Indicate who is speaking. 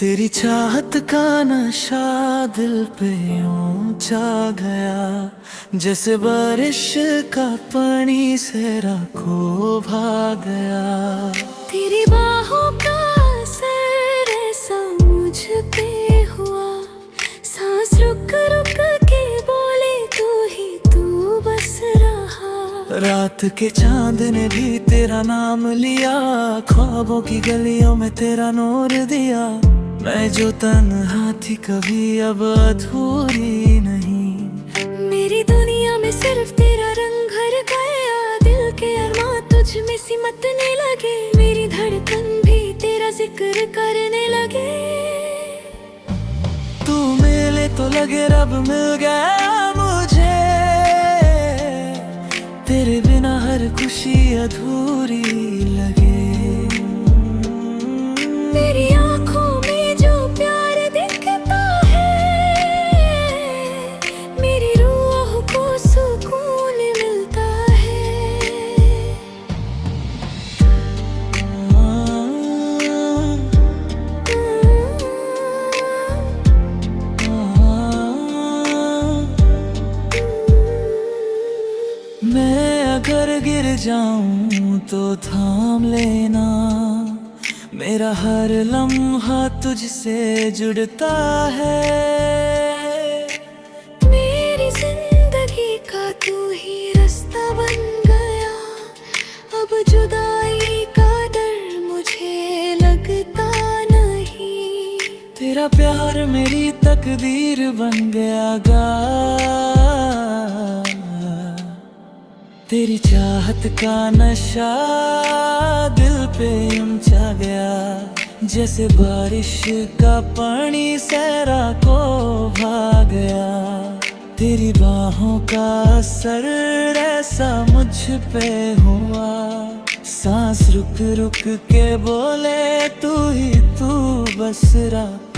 Speaker 1: तेरी चाहत का नशा दिल पे यूं छा गया, जैसे बारिश का पानी से राखो भाग गया।
Speaker 2: तेरी बाहों का असर ऐसा मुझ पे हुआ, सांस रुक रुक के बोले तू ही तू बस रहा।
Speaker 1: रात के चांद ने भी तेरा नाम लिया, ख्वाबों की गलियों में तेरा नूर दिया। मैं जो तन्हा थी कभी अब अधूरी नहीं।
Speaker 2: मेरी दुनिया में सिर्फ तेरा रंग भर गया, दिल के अरमां तुझ में सिमटने लगे। मेरी धड़कन भी तेरा जिक्र करने लगे।
Speaker 1: तू मिले तो लगे रब मिल गया मुझे, तेरे बिना हर खुशी अधूरी लगे।
Speaker 2: मेरी आँखों में जो प्यार दिखता है, मेरी रूह को सुकून मिलता है।
Speaker 1: मैं अगर गिर जाऊं तो थाम लेना, मेरा हर लम्हा तुझसे जुड़ता है।
Speaker 2: मेरी जिंदगी का तू ही रास्ता बन गया, अब जुदाई का डर मुझे लगता नहीं।
Speaker 1: तेरा प्यार मेरी तकदीर बन गया गा, तेरी चाहत का नशा दिल पे छा गया, जैसे बारिश का पानी सहरा को भाग गया। तेरी बाहों का असर ऐसा मुझ पे हुआ, सांस रुक रुक के बोले तू ही तू बस रहा।